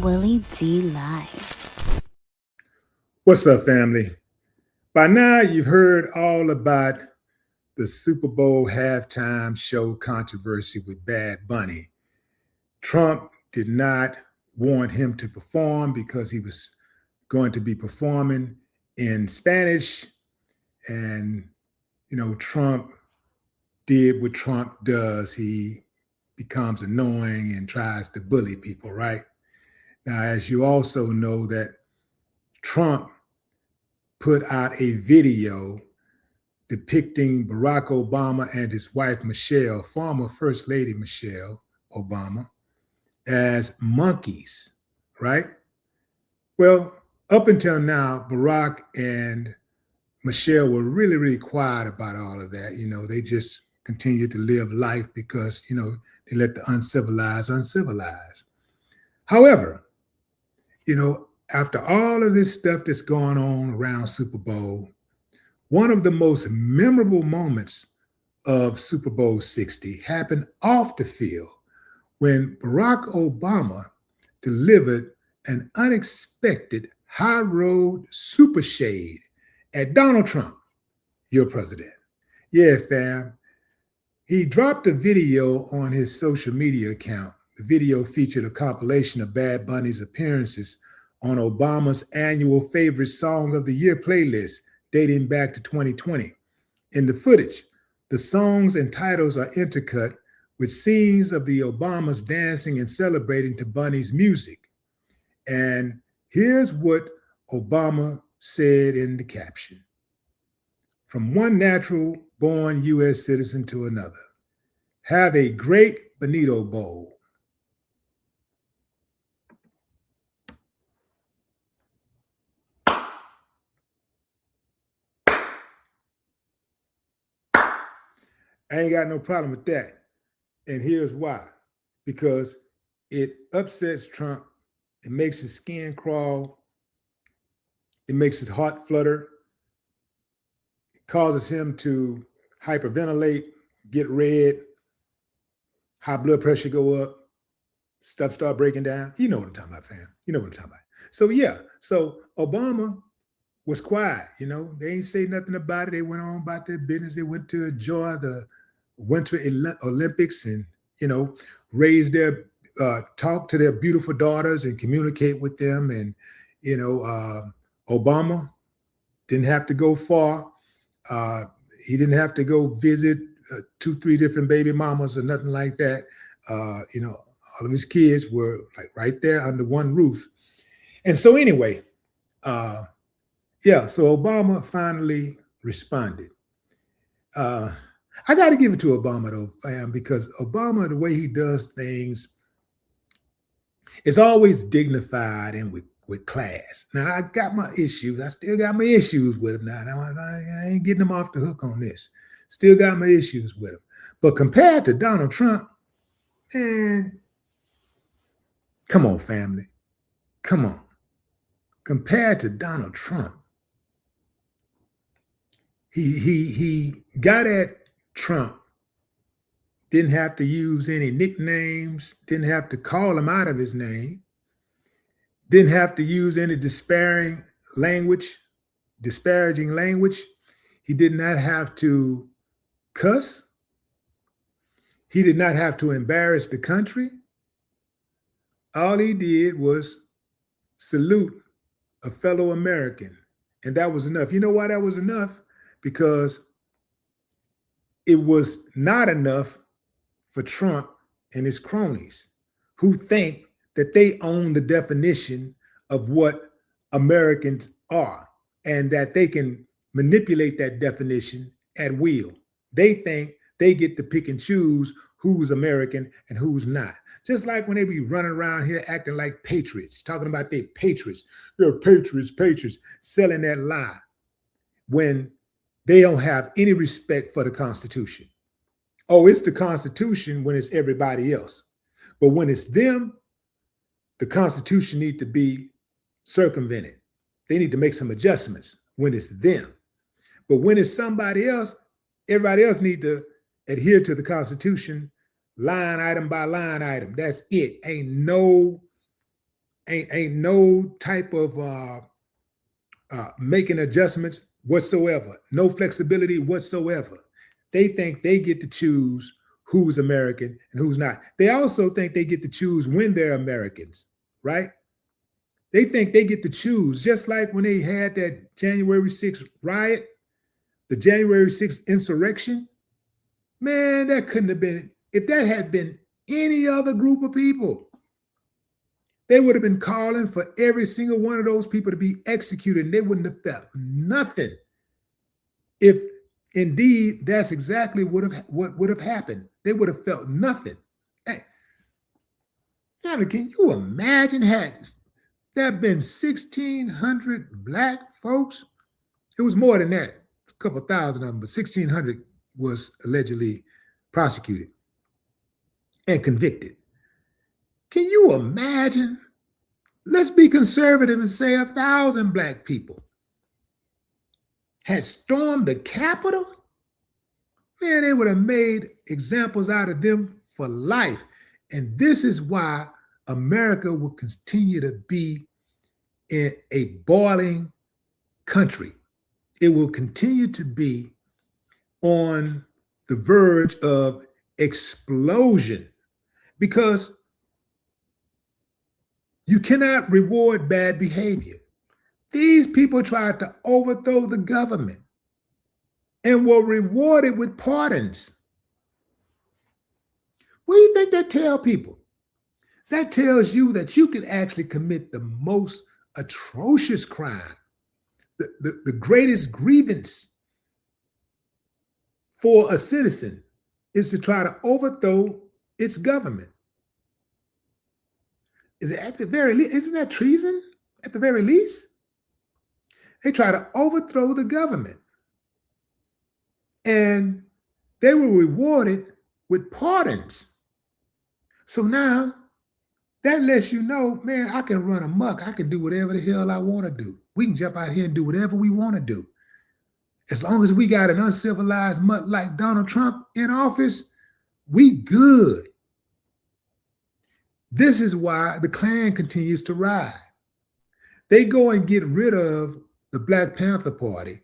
Willie D live. What's up, family? By now, you've heard all about the Super Bowl halftime show controversy with Bad Bunny. Trump did not want him to perform because he was going to be performing in Spanish. And, Trump did what Trump does. He becomes annoying and tries to bully people, right? Now, as you also know, that Trump put out a video depicting Barack Obama and his wife, Michelle, former First Lady Michelle Obama, as monkeys, right? Well, up until now, Barack and Michelle were really, really quiet about all of that. They just continued to live life because, they let the uncivilized uncivilize. However, after all of this stuff that's going on around Super Bowl, one of the most memorable moments of Super Bowl 60 happened off the field when Barack Obama delivered an unexpected high road super shade at Donald Trump, your president. Yeah, fam. He dropped a video on his social media account. The video featured a compilation of Bad Bunny's appearances on Obama's annual favorite song of the year playlist dating back to 2020. In the footage, the songs and titles are intercut with scenes of the Obamas dancing and celebrating to Bunny's music. And here's what Obama said in the caption: "From one natural born U.S. citizen to another, have a great Benito Bowl." I ain't got no problem with that. And here's why. Because it upsets Trump. It makes his skin crawl. It makes his heart flutter. It causes him to hyperventilate, get red, high blood pressure go up, stuff start breaking down. You know what I'm talking about, fam. You know what I'm talking about. So Obama was quiet. They ain't say nothing about it. They went on about their business. They went to enjoy the Winter Olympics and, raise their, talk to their beautiful daughters and communicate with them. And, Obama didn't have to go far. He didn't have to go visit 2-3 different baby mamas or nothing like that. All of his kids were like right there under one roof. And so anyway, so Obama finally responded. I got to give it to Obama, though, fam, because Obama, the way he does things, is always dignified and with class. Now, I got my issues. I still got my issues with him now. I ain't getting him off the hook on this. Still got my issues with him. But compared to Donald Trump, man, come on, family. Come on. Compared to Donald Trump, he got at Trump, didn't have to use any nicknames, didn't have to call him out of his name, didn't have to use any disparaging language. He did not have to cuss. He did not have to embarrass the country. All he did was salute a fellow American, and that was enough. You know why that was enough? Because it was not enough for Trump and his cronies who think that they own the definition of what Americans are and that they can manipulate that definition at will. They think they get to pick and choose who's American and who's not. Just like when they be running around here acting like patriots, talking about they patriots. They're patriots, selling that lie when they don't have any respect for the Constitution. Oh, it's the Constitution when it's everybody else. But when it's them, the Constitution needs to be circumvented. They need to make some adjustments when it's them. But when it's somebody else, everybody else needs to adhere to the Constitution line item by line item. That's it. Ain't no ain't no type of making adjustments whatsoever, no flexibility whatsoever. They think they get to choose who's American and who's not. They also think they get to choose when they're Americans, right? They think they get to choose, just like when they had that January 6th riot, the January 6th insurrection. Man, that couldn't have been, if that had been any other group of people, they would have been calling for every single one of those people to be executed, and they wouldn't have felt nothing. If indeed that's exactly what would have happened, they would have felt nothing. Hey, can you imagine had there been 1,600 black folks? It was more than that, a couple thousand of them, but 1,600 was allegedly prosecuted and convicted. Can you imagine? Let's be conservative and say 1,000 black people had stormed the Capitol. Man, they would have made examples out of them for life. And this is why America will continue to be in a boiling country. It will continue to be on the verge of explosion because you cannot reward bad behavior. These people tried to overthrow the government and were rewarded with pardons. What do you think that tells people? That tells you that you can actually commit the most atrocious crime, the greatest grievance for a citizen is to try to overthrow its government. Is it at the very least? Isn't that treason at the very least? They try to overthrow the government. And they were rewarded with pardons. So now that lets you know, man, I can run amok. I can do whatever the hell I want to do. We can jump out here and do whatever we want to do. As long as we got an uncivilized mutt like Donald Trump in office, we good. This is why the Klan continues to ride. They go and get rid of the Black Panther Party,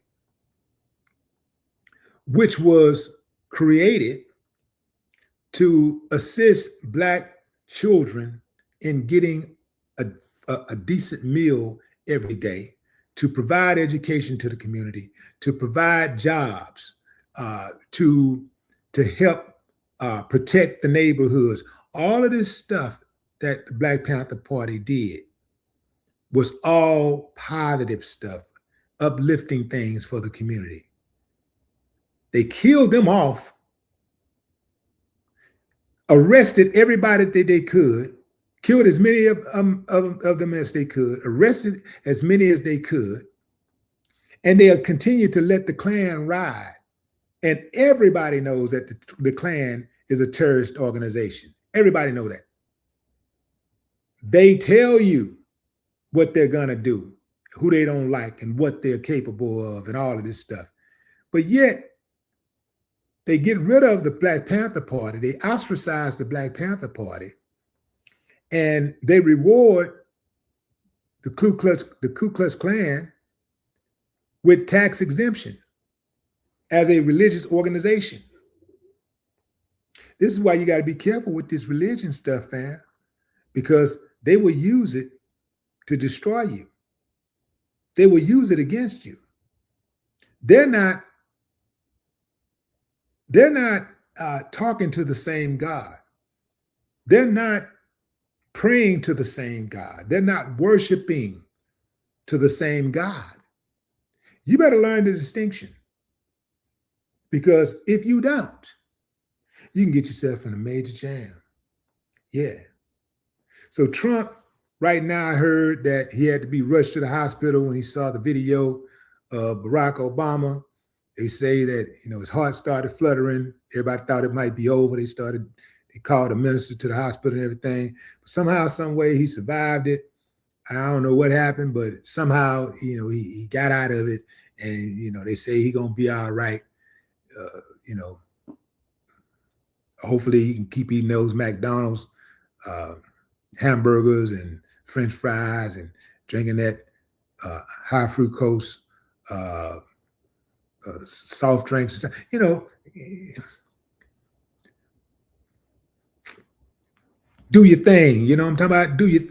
which was created to assist Black children in getting a decent meal every day, to provide education to the community, to provide jobs, to help protect the neighborhoods. All of this stuff that the Black Panther Party did was all positive stuff, uplifting things for the community. They killed them off, arrested everybody that they could, killed as many of them as they could, arrested as many as they could, and they'll continue to let the Klan ride. And everybody knows that the Klan is a terrorist organization. Everybody knows that. They tell you what they're going to do, who they don't like, and what they're capable of, and all of this stuff. But yet, they get rid of the Black Panther Party. They ostracize the Black Panther Party, and they reward the Ku Klux Klan with tax exemption as a religious organization. This is why you got to be careful with this religion stuff, fam, because they will use it to destroy you. They will use it against you. They're not talking to the same God. They're not praying to the same God. They're not worshiping to the same God. You better learn the distinction, because if you don't, you can get yourself in a major jam. Yeah. So Trump, right now, I heard that he had to be rushed to the hospital when he saw the video of Barack Obama. They say that, his heart started fluttering. Everybody thought it might be over. They called a minister to the hospital and everything. But somehow, some way, he survived it. I don't know what happened, but somehow, he got out of it. And, they say he's going to be all right. Hopefully he can keep eating those McDonald's hamburgers and French fries and drinking that high fructose uh, soft drinks. You know, do your thing. You know what I'm talking about? Do your,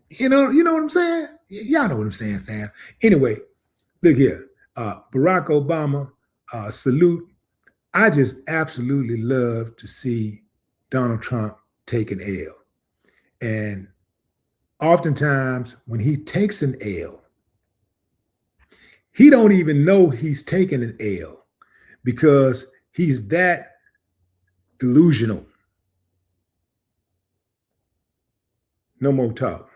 you know what I'm saying? Y'all know what I'm saying, fam. Anyway, look here, Barack Obama, salute. I just absolutely love to see Donald Trump take an L. And oftentimes when he takes an L, he don't even know he's taking an L because he's that delusional. No more talk.